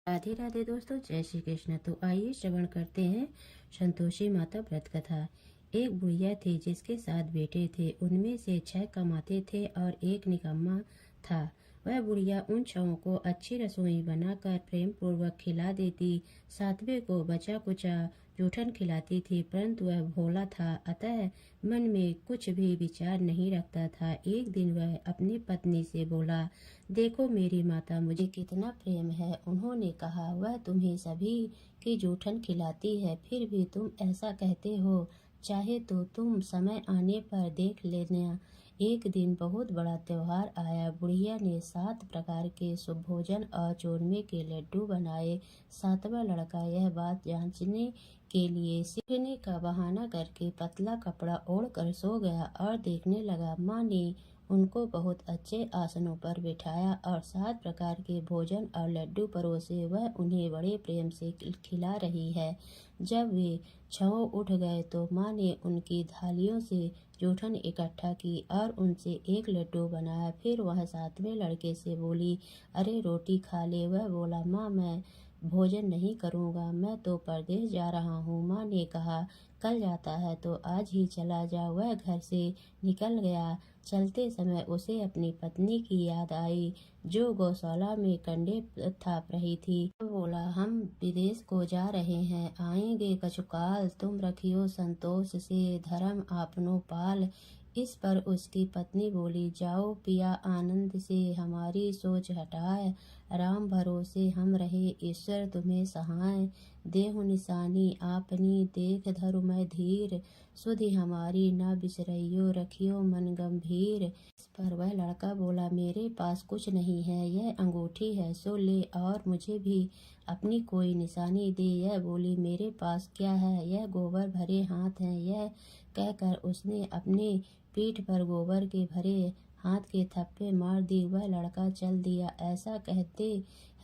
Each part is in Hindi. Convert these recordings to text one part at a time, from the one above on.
राधे राधे दोस्तों, जय श्री कृष्ण। तो आइए श्रवण करते हैं संतोषी माता व्रत कथा। एक बुढ़िया थी जिसके 7 बेटे थे। उनमें से 6 कमाते थे और एक निकम्मा था। वह बुढ़िया उन 6 को अच्छी रसोई बनाकर प्रेम पूर्वक खिला देती। 7वें को बचा कुचा जूठन खिलाती थी, परंतु वह भोला था, अतः मन में कुछ भी विचार नहीं रखता था। एक दिन वह अपनी पत्नी से बोला, देखो मेरी माता मुझे कितना प्रेम है। उन्होंने कहा, वह तुम्हें सभी की जूठन खिलाती है, फिर भी तुम ऐसा कहते हो। चाहे तो तुम समय आने पर देख लेना। एक दिन बहुत बड़ा त्योहार आया। बुढ़िया ने 7 प्रकार के सुभोजन और चूरमे के लड्डू बनाए। 7वां लड़का यह बात जांचने के लिए सीखने का बहाना करके पतला कपड़ा ओढ़कर सो गया और देखने लगा। माँ ने उनको बहुत अच्छे आसनों पर बिठाया और 7 प्रकार के भोजन और लड्डू परोसे। वह उन्हें बड़े प्रेम से खिला रही है। जब वे 6 उठ गए तो माँ ने उनकी थालियों से जूठन इकट्ठा की और उनसे एक लड्डू बनाया। फिर वह 7वें लड़के से बोली, अरे रोटी खा ले। वह बोला, माँ मैं भोजन नहीं करूँगा, मैं तो परदेश जा रहा हूँ। माँ ने कहा, कल जाता है तो आज ही चला जा। वह घर से निकल गया। चलते समय उसे अपनी पत्नी की याद आई, जो गौशाला में कंडे थाप रही थी। तो बोला, हम विदेश को जा रहे हैं, आएंगे कछुकाल, तुम रखियो संतोष से धर्म आपनो पाल। इस पर उसकी पत्नी बोली, जाओ पिया आनंद से हमारी सोच हटाए। राम भरोसे हम रहे, ईश्वर तुम्हें सहाय। देहु निशानी आपनी देख धरु मैं धीर। सुधि हमारी न बिसरइयो, रखियो मन गंभीर। इस पर वह लड़का बोला, मेरे पास कुछ नहीं है, यह अंगूठी है सो ले और मुझे भी अपनी कोई निशानी दे। यह बोली, मेरे पास क्या है, यह गोबर भरे हाथ हैं। यह कहकर उसने अपने पीठ पर गोबर के भरे हाथ के थप्पे मार दी। वह लड़का चल दिया। ऐसा कहते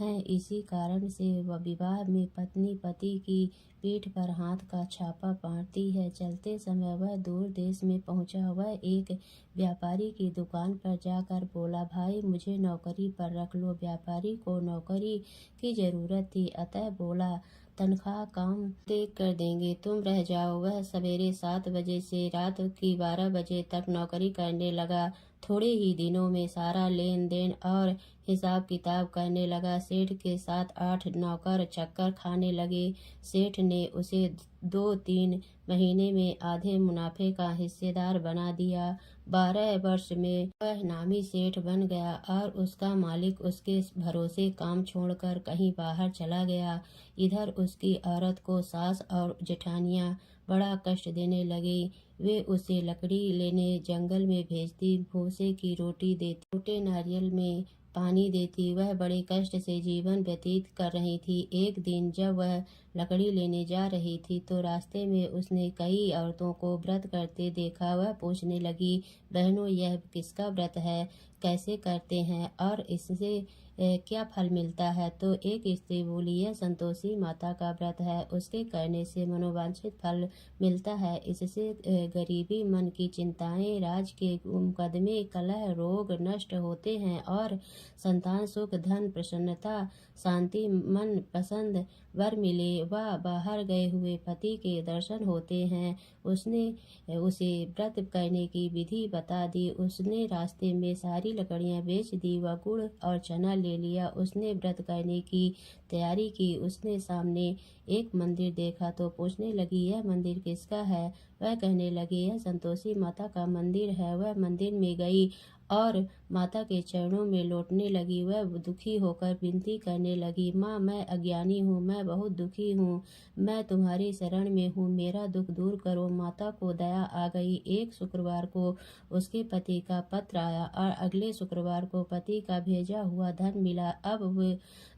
हैं इसी कारण से वह विवाह में पत्नी पति की पीठ पर हाथ का छापा बांटती है। चलते समय वह दूर देश में पहुंचा। वह एक व्यापारी की दुकान पर जाकर बोला, भाई मुझे नौकरी पर रख लो। व्यापारी को नौकरी की जरूरत थी, अतः बोला, तनख्वाह काम देख कर देंगे, तुम रह जाओ। वह सवेरे 7 बजे से रात की 12 बजे तक नौकरी करने लगा। थोड़े ही दिनों में सारा लेन देन और हिसाब किताब करने लगा। सेठ के 7-8 नौकर चक्कर खाने लगे। सेठ ने उसे 2-3 महीने में आधे मुनाफे का हिस्सेदार बना दिया। 12 वर्ष में वह नामी सेठ बन गया और उसका मालिक उसके भरोसे काम छोड़कर कहीं बाहर चला गया। इधर उसकी औरत को सास और जेठानियां बड़ा कष्ट देने लगी। वे उसे लकड़ी लेने जंगल में भेजती, भूसे की रोटी देती, टूटे नारियल में पानी देती। वह बड़े कष्ट से जीवन व्यतीत कर रही थी। एक दिन जब वह लकड़ी लेने जा रही थी तो रास्ते में उसने कई औरतों को व्रत करते देखा। वह पूछने लगी, बहनों यह किसका व्रत है, कैसे करते हैं और इससे क्या फल मिलता है? तो एक स्त्री बोली, यह संतोषी माता का व्रत है, उसके करने से मनोवांछित फल मिलता है। इससे गरीबी, मन की चिंताएं, राज के मुकदमे, कलह, रोग नष्ट होते हैं और संतान सुख, धन, प्रसन्नता, शांति, मन पसंद वर मिले व बाहर गए हुए पति के दर्शन होते हैं। उसने उसे व्रत करने की विधि बता दी। उसने रास्ते में सारी लकड़ियां बेच दी व गुड़ और चना ले लिया। उसने व्रत करने की तैयारी की। उसने सामने एक मंदिर देखा तो पूछने लगी, यह मंदिर किसका है? वह कहने लगी, यह संतोषी माता का मंदिर है। वह मंदिर में गई और माता के चरणों में लौटने लगी। वह दुखी होकर विनती करने लगी, माँ मैं अज्ञानी हूँ, मैं बहुत दुखी हूँ, मैं तुम्हारी शरण में हूँ, मेरा दुख दूर करो। माता को दया आ गई। एक शुक्रवार को उसके पति का पत्र आया और अगले शुक्रवार को पति का भेजा हुआ धन मिला। अब वे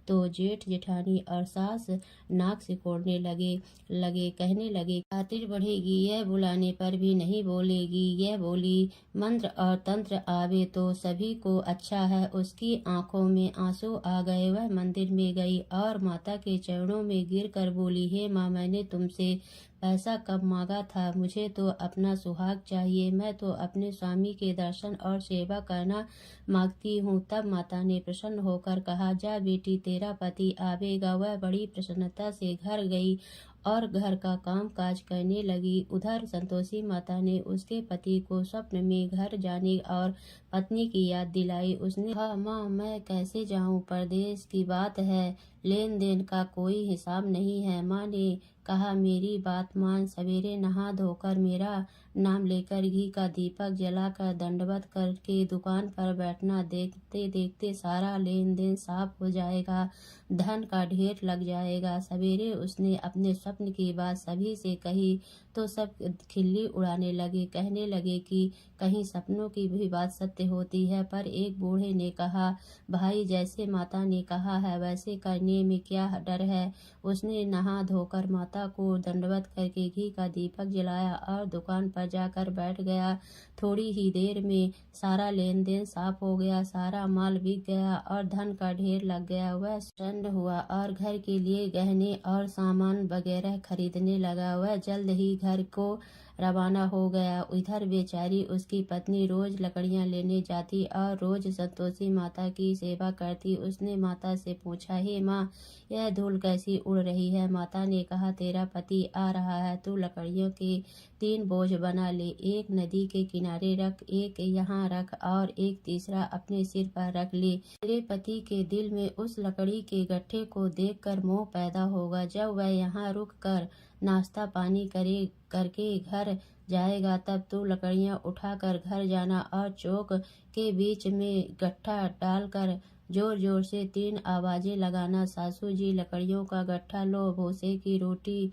तो जेठ जेठानी और सास नाक सिकोड़ने लगे कहने लगे, खातिर बढ़ेगी, यह बुलाने पर भी नहीं बोलेगी। यह बोली, मंत्र और तंत्र आवे तो सभी को अच्छा है। उसकी आंखों में आंसू आ गए। वह मंदिर में गई और माता के चरणों में गिर कर बोली, हे माँ, मैंने तुमसे पैसा कब मांगा था? मुझे तो अपना सुहाग चाहिए। मैं तो अपने स्वामी के दर्शन और सेवा करना मांगती हूँ। तब माता ने प्रसन्न होकर कहा, जा बेटी, तेरा पति आवेगा। वह बड़ी प्रसन्नता से घर गई और घर का काम काज करने लगी। उधर संतोषी माता ने उसके पति को स्वप्न में घर जाने और पत्नी की याद दिलाई। उसने कहा, माँ, मैं कैसे जाऊँ? परदेश की बात है, लेन देन का कोई हिसाब नहीं है। माँ ने कहा, मेरी बात मान, सवेरे नहा धोकर मेरा नाम लेकर घी का दीपक जलाकर दंडवत करके दुकान पर बैठना। देखते देखते सारा लेन देन साफ हो जाएगा, धन का ढेर लग जाएगा। सवेरे उसने अपने स्वप्न की बात सभी से कही तो सब खिल्ली उड़ाने लगे, कहने लगे कि कहीं सपनों की भी बात सत्य होती है। पर एक बूढ़े ने कहा, भाई, जैसे माता ने कहा है वैसे करने में क्या डर है? उसने नहा धोकर माता को दंडवत करके घी का दीपक जलाया और दुकान पर जाकर बैठ गया। थोड़ी ही देर में सारा लेन देन साफ हो गया, सारा माल बिक गया और धन का ढेर लग गया। वह प्रसन्न हुआ और घर के लिए गहने और सामान वगैरह खरीदने लगा। वह जल्द ही घर को रवाना हो गया। इधर बेचारी उसकी पत्नी रोज लकड़ियां लेने जाती और रोज संतोषी माता की सेवा करती। उसने माता से पूछा, हे माँ, यह धूल कैसी उड़ रही है? माता ने कहा, तेरा पति आ रहा है, तू लकड़ियों के 3 बोझ बना ले। एक नदी के किनारे रख, एक यहाँ रख और एक तीसरा अपने सिर पर रख ले। तेरे पति के दिल में उस लकड़ी के गट्ठे को देखकर मोह पैदा होगा। जब वह यहाँ रुक कर नाश्ता पानी करके घर जाएगा, तब तू लकड़ियाँ उठाकर घर जाना और चौक के बीच में गट्ठा डालकर जोर जोर से 3 आवाजें लगाना। सासू जी, लकड़ियों का गट्ठा लो, भूसे की रोटी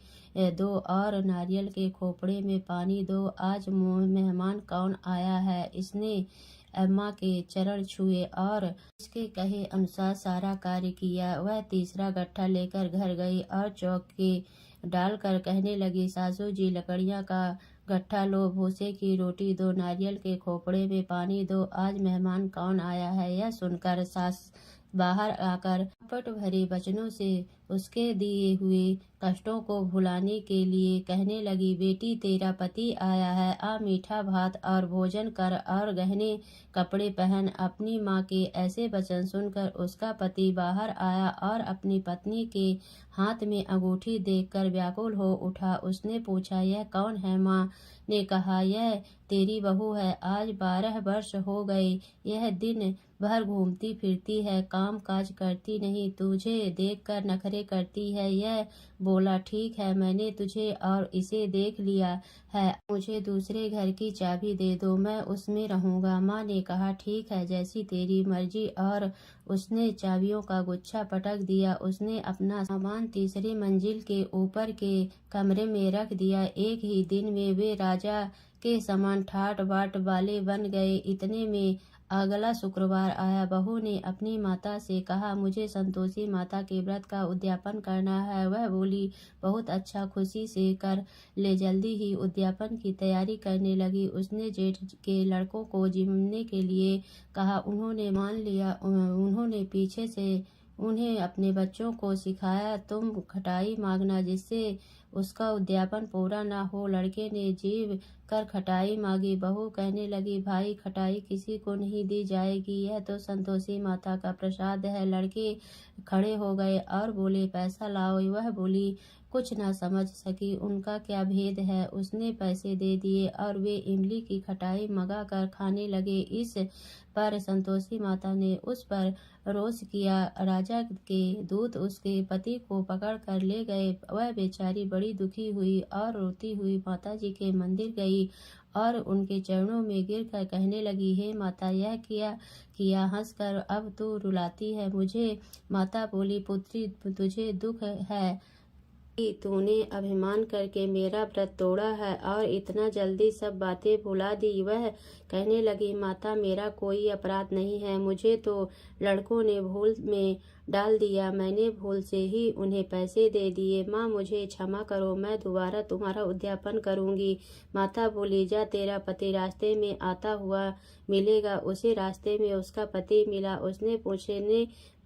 दो और नारियल के खोपड़े में पानी दो। आज मेहमान कौन आया है? इसने अम्मा के चरण छुए और उसके कहे अनुसार सारा कार्य किया। वह तीसरा गट्ठा लेकर घर गई और चौक के डालकर कहने लगी, सासू जी, लकड़ियाँ का गट्ठा लो, भूसे की रोटी दो, नारियल के खोपड़े में पानी दो। आज मेहमान कौन आया है? यह सुनकर सास बाहर आकर पट भरे वचनों से उसके दिए हुए कष्टों को भुलाने के लिए कहने लगी, बेटी, तेरा पति आया है, आ मीठा भात और भोजन कर और गहने कपड़े पहन। अपनी माँ के ऐसे वचन सुनकर उसका पति बाहर आया और अपनी पत्नी के हाथ में अंगूठी देखकर व्याकुल हो उठा। उसने पूछा, यह कौन है? माँ ने कहा, यह तेरी बहू है। आज 12 वर्ष हो गए यह दिन भर घूमती फिरती है, काम काज करती नहीं, तुझे देखकर नखरे करती है। यह बोला, ठीक है, मैंने तुझे और इसे देख लिया है, मुझे दूसरे घर की चाबी दे दो, मैं उसमें रहूंगा। माँ ने कहा, ठीक है, जैसी तेरी मर्जी। और उसने चाबियों का गुच्छा पटक दिया। उसने अपना सामान तीसरी मंजिल के ऊपर के कमरे में रख दिया। एक ही दिन में वे राजा के समान ठाट बाट वाले बन गए। इतने में अगला शुक्रवार आया। बहू ने अपनी माता से कहा, मुझे संतोषी माता के व्रत का उद्यापन करना है। वह बोली, बहुत अच्छा, खुशी से कर ले। जल्दी ही उद्यापन की तैयारी करने लगी। उसने जेठ के लड़कों को जिमने के लिए कहा। उन्होंने मान लिया। उन्होंने पीछे से उन्हें अपने बच्चों को सिखाया, तुम खटाई मांगना जिससे उसका उद्यापन पूरा ना हो। लड़के ने जीव कर खटाई मांगी। बहू कहने लगी, भाई, खटाई किसी को नहीं दी जाएगी, यह तो संतोषी माता का प्रसाद है। लड़के खड़े हो गए और बोले, पैसा लाओ। वह बोली, कुछ ना समझ सकी उनका क्या भेद है। उसने पैसे दे दिए और वे इमली की खटाई मंगा कर खाने लगे। इस पर संतोषी माता ने उस पर रोष किया। राजा के दूत उसके पति को पकड़ कर ले गए। वह बेचारी बड़ी दुखी हुई और रोती हुई माता जी के मंदिर गई और उनके चरणों में गिरकर कहने लगी, हे माता, यह क्या किया? हंसकर अब तू रुलाती है मुझे। माता बोली, पुत्री, तुझे दुख है कि तूने अभिमान करके मेरा व्रत तोड़ा है और इतना जल्दी सब बातें भुला दी। वह कहने लगी, माता, मेरा कोई अपराध नहीं है, मुझे तो लड़कों ने भूल में डाल दिया, मैंने भूल से ही उन्हें पैसे दे दिए। माँ, मुझे क्षमा करो, मैं दोबारा तुम्हारा उद्यापन करूंगी। माता बोली, जा, तेरा पति रास्ते में आता हुआ मिलेगा। उसे रास्ते में उसका पति मिला। उसने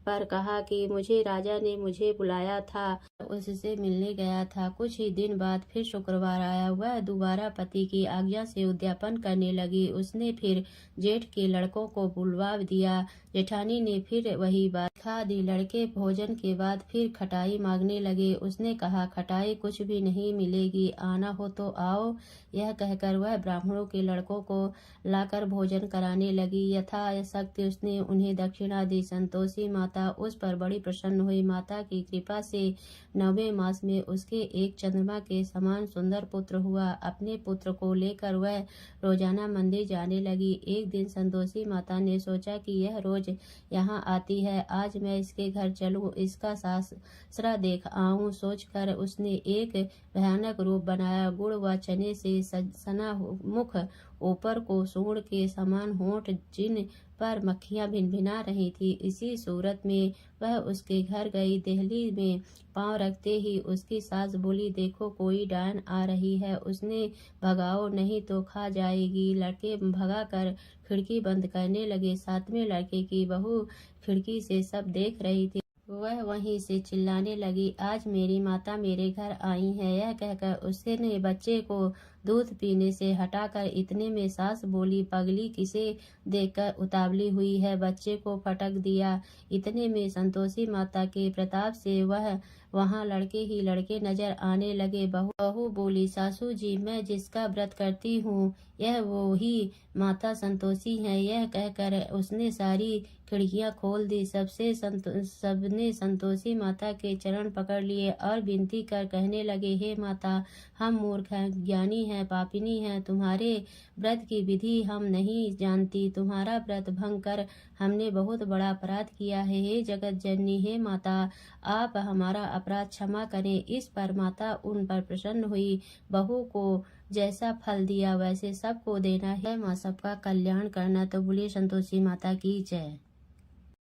पर कहा कि मुझे राजा ने मुझे बुलाया था, उससे मिलने गया था। कुछ ही दिन बाद फिर शुक्रवार आया। वह दोबारा पति की आज्ञा से उद्यापन करने लगी। उसने फिर जेठ के लड़कों को बुलवा दिया। जेठानी ने फिर वही बात खा दी। लड़के भोजन के बाद फिर खटाई मांगने लगे। उसने कहा, खटाई कुछ भी नहीं मिलेगी, आना हो तो आओ। यह कहकर वह ब्राह्मणों के लड़कों को लाकर भोजन कराने लगी। यथाशक्ति उसने उन्हें दक्षिणा दी। संतोषी माता उस पर बड़ी प्रसन्न हुई। माता की कृपा से 9वें मास में उसके एक चंद्रमा के समान सुंदर पुत्र हुआ। अपने पुत्र को लेकर वह रोजाना मंदिर जाने लगी। एक दिन संतोषी माता ने सोचा कि यह रोज यहाँ आती है, आज मैं इसके घर चलूं, इसका सासरा देख आऊं। सोचकर उसने एक भयानक रूप बनाया। गुड़ व चने से सना मुख, ऊपर को सूंड के समान होंठ, जिन पर मक्खियां भिनभिना रही थी। इसी सूरत में वह उसके घर गई। देहली में पांव रखते ही उसकी सास बोली, देखो कोई डायन आ रही है, उसने भगाओ नहीं तो खा जाएगी। लड़के भगाकर खिड़की बंद करने लगे। 7वें लड़के की बहू खिड़की से सब देख रही थी। वह वहीं से चिल्लाने लगी, आज मेरी माता मेरे घर आई है। यह कहकर उसने बच्चे को दूध पीने से हटाकर इतने में सास बोली, पगली किसे देखकर उतावली हुई है, बच्चे को फटक दिया। इतने में संतोषी माता के प्रताप से वहाँ लड़के ही लड़के नजर आने लगे। बहू बोली, सासू जी, मैं जिसका व्रत करती हूँ यह वो ही माता संतोषी है। यह कहकर उसने सारी खिड़कियां खोल दी। सबने संतोषी माता के चरण पकड़ लिए और विनती कर कहने लगे, हे माता, हम मूर्ख हैं, ज्ञानी हैं, पापिनी हैं, तुम्हारे व्रत की विधि हम नहीं जानती। तुम्हारा व्रत भंग कर हमने बहुत बड़ा अपराध किया है। हे जगत जननी, हे माता, आप हमारा अपराध क्षमा करें। इस पर माता उन पर प्रसन्न हुई। बहू को जैसा फल दिया वैसे सबको देना है। माँ सबका कल्याण करना। तो बोलिए संतोषी माता की जय।